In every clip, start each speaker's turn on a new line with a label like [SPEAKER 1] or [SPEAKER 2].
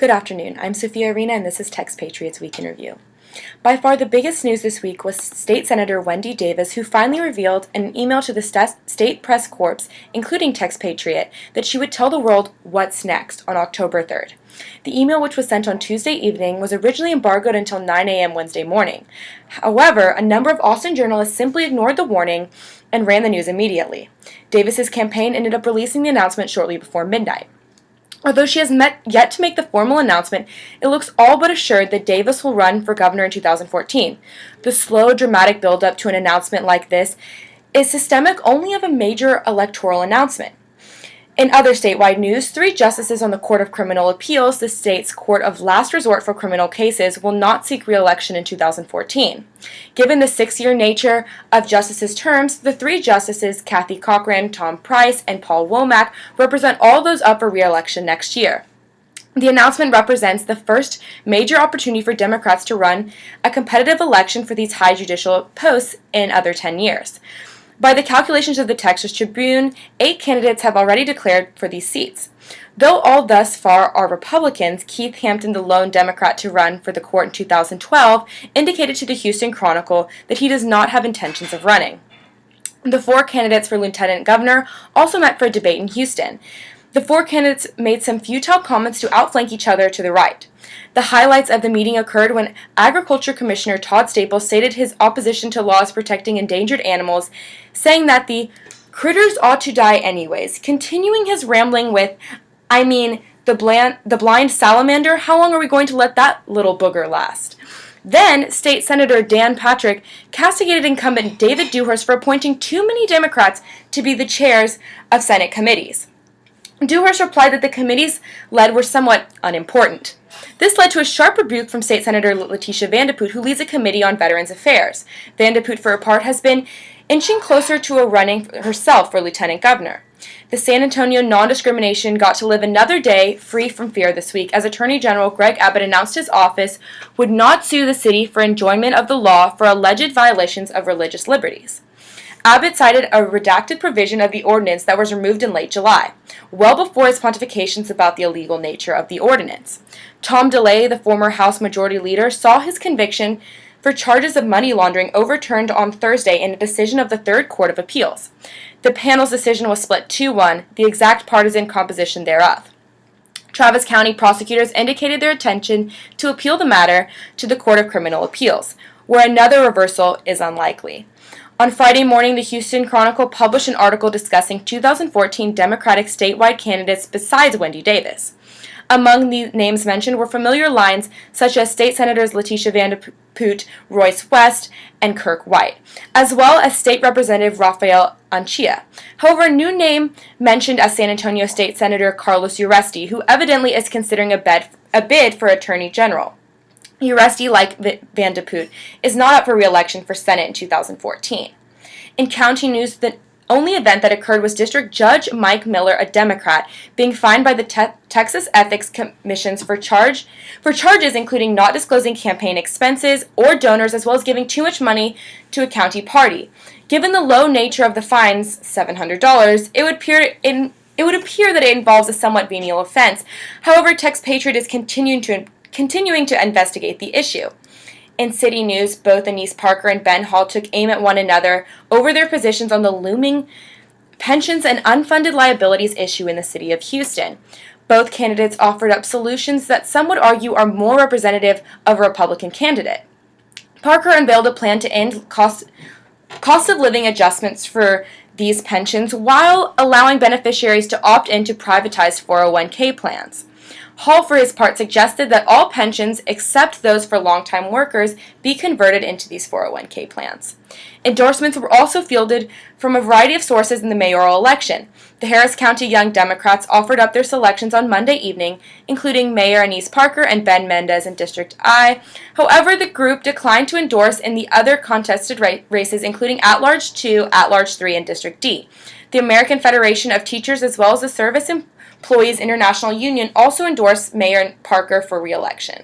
[SPEAKER 1] Good afternoon. I'm Sophia Arena, and this is Texpatriate's Week in Review. By far the biggest news this week was State Senator Wendy Davis, who finally revealed in an email to the State Press Corps, including Texpatriate, that she would tell the world what's next on October 3rd. The email, which was sent on Tuesday evening, was originally embargoed until 9 a.m. Wednesday morning. However, a number of Austin journalists simply ignored the warning and ran the news immediately. Davis's campaign ended up releasing the announcement shortly before midnight. Although she has yet to make the formal announcement, it looks all but assured that Davis will run for governor in 2014. The slow, dramatic build-up to an announcement like this is systemic only of a major electoral announcement. In other statewide news, 3 justices on the Court of Criminal Appeals, the state's court of last resort for criminal cases, will not seek re-election in 2014. Given the 6-year nature of justices' terms, the 3 justices, Kathy Cochran, Tom Price, and Paul Womack, represent all those up for re-election next year. The announcement represents the first major opportunity for Democrats to run a competitive election for these high judicial posts in other 10 years. By the calculations of the Texas Tribune, 8 candidates have already declared for these seats. Though all thus far are Republicans, Keith Hampton, the lone Democrat to run for the court in 2012, indicated to the Houston Chronicle that he does not have intentions of running. The 4 candidates for lieutenant governor also met for a debate in Houston. The 4 candidates made some futile comments to outflank each other to the right. The highlights of the meeting occurred when Agriculture Commissioner Todd Staples stated his opposition to laws protecting endangered animals, saying that the critters ought to die anyways, continuing his rambling with, the blind salamander, how long are we going to let that little booger last? Then, State Senator Dan Patrick castigated incumbent David Dewhurst for appointing too many Democrats to be the chairs of Senate committees. Dewhurst replied that the committees led were somewhat unimportant. This led to a sharp rebuke from State Senator Letitia Vandeputte, who leads a committee on Veterans Affairs. Vandeputte, for her part, has been inching closer to a running herself for lieutenant governor. The San Antonio non-discrimination got to live another day free from fear this week, as Attorney General Greg Abbott announced his office would not sue the city for enjoyment of the law for alleged violations of religious liberties. Abbott cited a redacted provision of the ordinance that was removed in late July, well before his pontifications about the illegal nature of the ordinance. Tom DeLay, the former House Majority Leader, saw his conviction for charges of money laundering overturned on Thursday in a decision of the Third Court of Appeals. The panel's decision was split 2-1, the exact partisan composition thereof. Travis County prosecutors indicated their intention to appeal the matter to the Court of Criminal Appeals, where another reversal is unlikely. On Friday morning, the Houston Chronicle published an article discussing 2014 Democratic statewide candidates besides Wendy Davis. Among the names mentioned were familiar lines such as State Senators Letitia Vandeputte, Royce West, and Kirk White, as well as State Representative Rafael Anchia. However, a new name mentioned as San Antonio State Senator Carlos Uresti, who evidently is considering a bid for Attorney General. Uresti, like Vandeputte, is not up for re-election for Senate in 2014. In county news, the only event that occurred was District Judge Mike Miller, a Democrat, being fined by the Texas Ethics Commissions for charges including not disclosing campaign expenses or donors, as well as giving too much money to a county party. Given the low nature of the fines, $700, it would appear that it involves a somewhat venial offense. However, Texpatriate is continuing to investigate the issue. In city news, both Anise Parker and Ben Hall took aim at one another over their positions on the looming pensions and unfunded liabilities issue in the city of Houston. Both candidates offered up solutions that some would argue are more representative of a Republican candidate. Parker unveiled a plan to end cost of living adjustments for these pensions while allowing beneficiaries to opt into privatized 401k plans. Hall, for his part, suggested that all pensions, except those for longtime workers, be converted into these 401k plans. Endorsements were also fielded from a variety of sources in the mayoral election. The Harris County Young Democrats offered up their selections on Monday evening, including Mayor Anise Parker and Ben Mendez in District I. However, the group declined to endorse in the other contested races, including At-Large 2, At-Large 3, and District D. The American Federation of Teachers, as well as the Service Employees International Union, also endorsed Mayor Parker for re-election.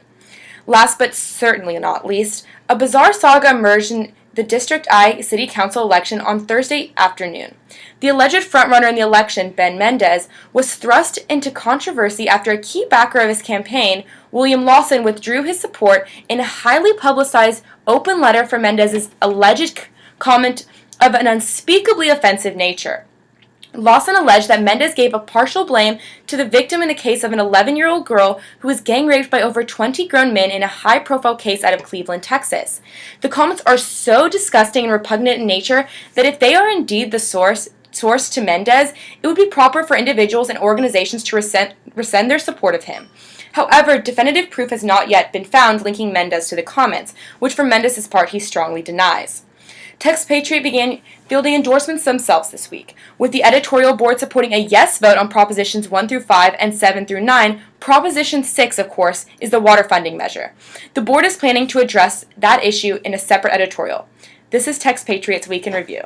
[SPEAKER 1] Last but certainly not least, a bizarre saga emerged in the District I City Council election on Thursday afternoon. The alleged frontrunner in the election, Ben Mendez, was thrust into controversy after a key backer of his campaign, William Lawson, withdrew his support in a highly publicized open letter for Mendez's alleged comment of an unspeakably offensive nature. Lawson alleged that Mendez gave a partial blame to the victim in the case of an 11-year-old girl who was gang raped by over 20 grown men in a high-profile case out of Cleveland, Texas. The comments are so disgusting and repugnant in nature that if they are indeed the source to Mendez, it would be proper for individuals and organizations to rescind their support of him. However, definitive proof has not yet been found linking Mendez to the comments, which for Mendez's part he strongly denies. Texpatriate began fielding endorsements themselves this week, with the editorial board supporting a yes vote on Propositions 1 through 5 and 7 through 9. Proposition 6, of course, is the water funding measure. The board is planning to address that issue in a separate editorial. This is Texpatriate's Week in Review.